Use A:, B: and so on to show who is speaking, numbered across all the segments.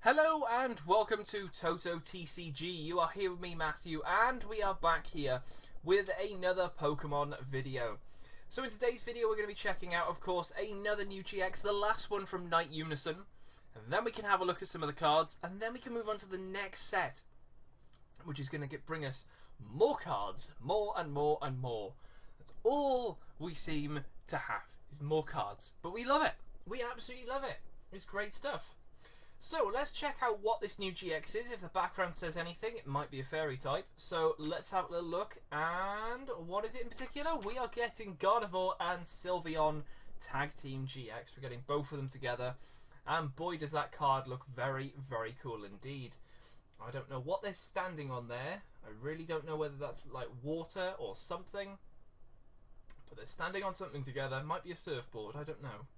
A: Hello and welcome to TotoTCG. You are here with me, Matthew, and we are back here with another Pokemon video. So in today's video we're going to be checking out, of course, another new GX, the last one from Night Unison. And then we can have a look at some of the cards, and then we can move on to the next set, which is going to bring us more cards, more and more and more. That's all we seem to have, is more cards. But we love it. We absolutely love it. It's great stuff. So let's check out what this new GX is. If the background says anything, it might be a fairy type. So let's have a little look. And what is it in particular? We are getting Gardevoir and Sylveon Tag Team GX. We're getting both of them together. And boy, does that card look very, very cool indeed. I don't know what they're standing on there. I really don't know whether that's like water or something. But they're standing on something together. It might be a surfboard. I don't know.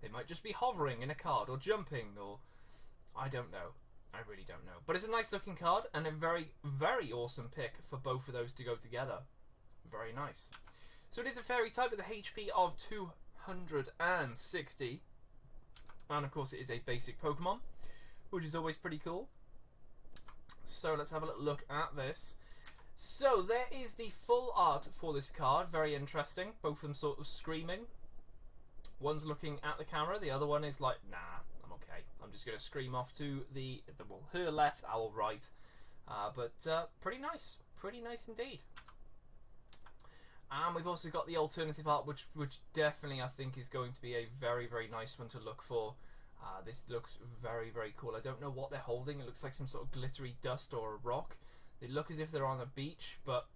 A: They might just be hovering in a card or jumping, or I don't know. I really don't know. But it's a nice looking card and a very, very awesome pick for both of those to go together. Very nice. So it is a fairy type with a HP of 260. And of course it is a basic Pokemon, which is always pretty cool. So let's have a little look at this. So there is the full art for this card. Very interesting. Both of them sort of screaming. One's looking at the camera, the other one is like, nah, I'm okay. I'm just going to scream off to her left, our right. But pretty nice indeed. And we've also got the alternative art, which definitely I think is going to be a very, very nice one to look for. This looks very, very cool. I don't know what they're holding. It looks like some sort of glittery dust or a rock. They look as if they're on a beach, but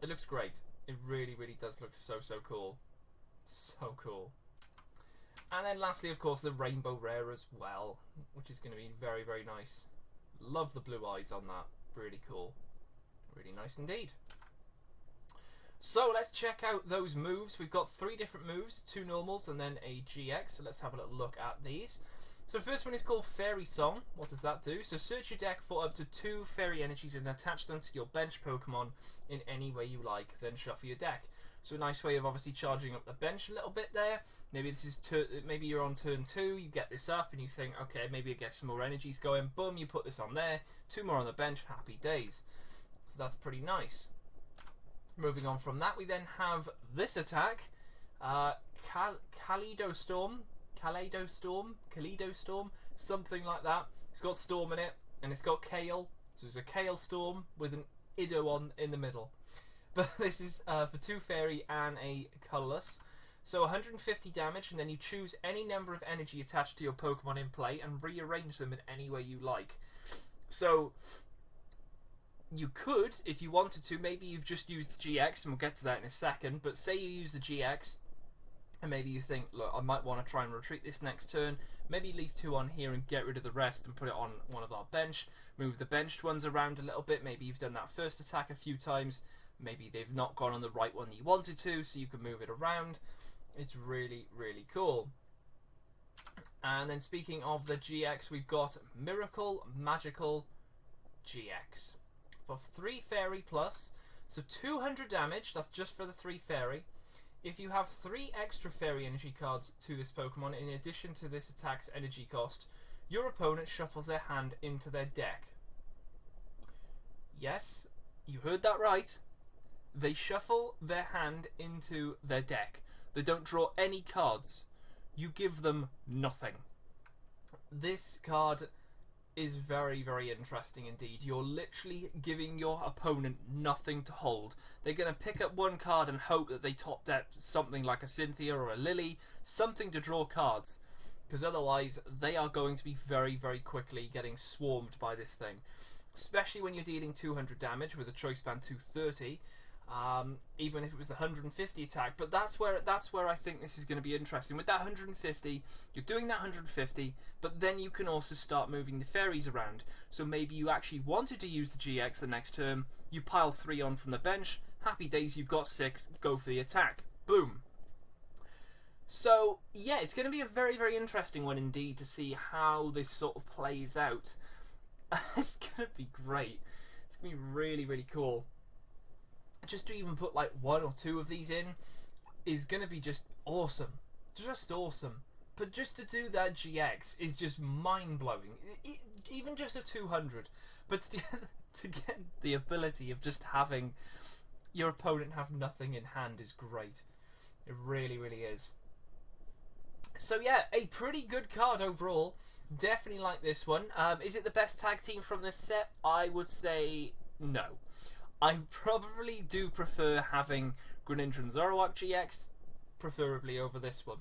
A: it looks great. It really, really does look so, so cool. So cool. And then lastly, of course, the Rainbow Rare as well, which is going to be very, very nice. Love the blue eyes on that. Really cool. Really nice indeed. So let's check out those moves. We've got 3 different moves, 2 normals and then a GX. So let's have a little look at these. So the first one is called Fairy Song. What does that do? So search your deck for up to 2 fairy energies and attach them to your bench Pokemon in any way you like. Then shuffle your deck. So a nice way of obviously charging up the bench a little bit there. Maybe this is maybe you're on turn 2, you get this up and you think, okay, maybe I get some more energies going. Boom, you put this on there. 2 more on the bench. Happy days. So that's pretty nice. Moving on from that, we then have this attack, Kaleidostorm, something like that. It's got Storm in it, and it's got Kale. So it's a Kale Storm with an Ido on in the middle. But this is for 2 fairy and a colourless. So 150 damage, and then you choose any number of energy attached to your Pokemon in play and rearrange them in any way you like. So you could, if you wanted to, maybe you've just used the GX, and we'll get to that in a second, but say you use the GX, and maybe you think, look, I might want to try and retreat this next turn, maybe leave 2 on here and get rid of the rest and put it on one of our bench, move the benched ones around a little bit, maybe you've done that first attack a few times, maybe they've not gone on the right one that you wanted to, so you can move it around. It's really, really cool. And then speaking of the GX, we've got Miracle Magical GX. For 3 fairy plus, so 200 damage, that's just for the 3 fairy. If you have 3 extra fairy energy cards to this Pokemon, in addition to this attack's energy cost, your opponent shuffles their hand into their deck. Yes, you heard that right. They shuffle their hand into their deck. They don't draw any cards. You give them nothing. This card is very, very interesting indeed. You're literally giving your opponent nothing to hold. They're going to pick up 1 card and hope that they top deck something like a Cynthia or a Lily, something to draw cards. Because otherwise, they are going to be very, very quickly getting swarmed by this thing. Especially when you're dealing 200 damage with a Choice Band 230. Even if it was the 150 attack, but that's where I think this is going to be interesting. With that 150, you're doing that 150, but then you can also start moving the fairies around. So maybe you actually wanted to use the GX the next turn, you pile 3 on from the bench, happy days, you've got 6, go for the attack. Boom. So yeah, it's going to be a very, very interesting one indeed to see how this sort of plays out. It's going to be great. It's going to be really, really cool. Just to even put like 1 or 2 of these in is going to be just awesome. Just awesome. But just to do that GX is just mind-blowing. Even just a 200. But to get the ability of just having your opponent have nothing in hand is great. It really, really is. So yeah, a pretty good card overall. Definitely like this one. Is it the best tag team from this set? I would say no. I probably do prefer having Greninja and Zoroark GX, preferably over this one.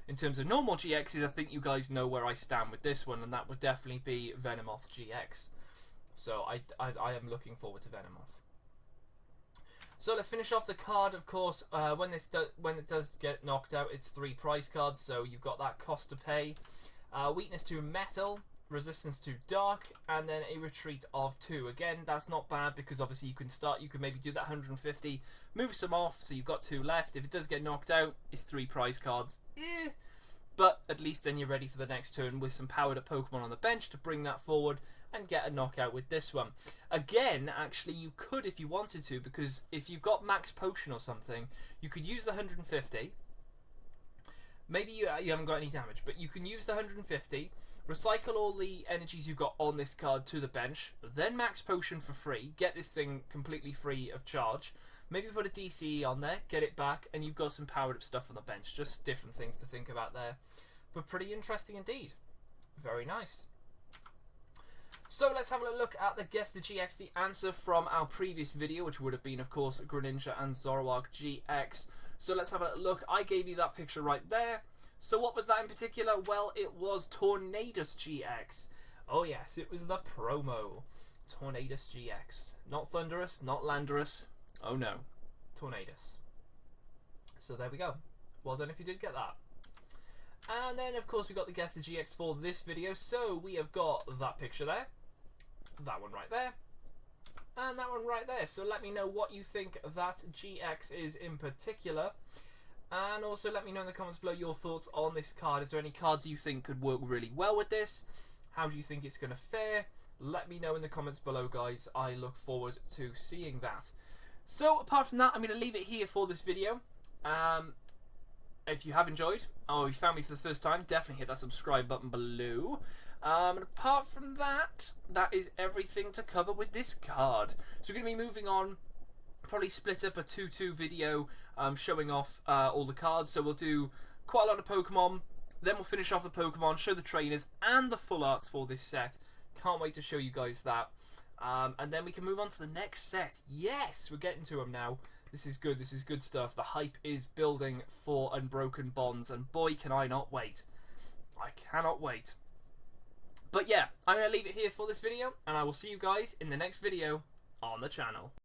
A: In terms of normal GXs, I think you guys know where I stand with this one, and that would definitely be Venomoth GX. So I am looking forward to Venomoth. So let's finish off the card. Of course, when it does get knocked out, it's 3 prize cards, so you've got that cost to pay. Weakness to metal, resistance to dark, and then a retreat of 2. Again, that's not bad because obviously you can maybe do that 150, move some off, so you've got 2 left. If it does get knocked out, it's 3 prize cards. But at least then you're ready for the next turn with some powered up Pokemon on the bench to bring that forward and get a knockout with this one. Again, actually, you could if you wanted to, because if you've got max potion or something, you could use the 150. Maybe you haven't got any damage, but you can use the 150, recycle all the energies you've got on this card to the bench, then max potion for free, get this thing completely free of charge, maybe put a DCE on there, get it back, and you've got some powered up stuff on the bench. Just different things to think about there. But pretty interesting indeed. Very nice. So let's have a look at the Guess the GX, the answer from our previous video, which would have been, of course, Greninja and Zoroark GX. So let's have a look. I gave you that picture right there. So what was that in particular? Well, it was Tornadus GX. Oh yes, it was the promo. Tornadus GX. Not Thunderous, not Landorus. Oh no. Tornadus. So there we go. Well done if you did get that. And then, of course, we got the Guess the GX for this video. So we have got that picture there. That one right there. And that one right there. So let me know what you think that GX is in particular. And also let me know in the comments below your thoughts on this card. Is there any cards you think could work really well with this? How do you think it's going to fare? Let me know in the comments below, guys. I look forward to seeing that. So apart from that, I'm going to leave it here for this video. If you have enjoyed, or you found me for the first time, definitely hit that subscribe button below. And apart from that, that is everything to cover with this card. So we're going to be moving on, probably split up a 2-2 video showing off all the cards. So we'll do quite a lot of Pokemon, then we'll finish off the Pokemon, show the trainers and the full arts for this set. Can't wait to show you guys that. And then we can move on to the next set. Yes, we're getting to them now. This is good stuff. The hype is building for Unbroken Bonds, and boy can I not wait. I cannot wait. But yeah, I'm going to leave it here for this video, and I will see you guys in the next video on the channel.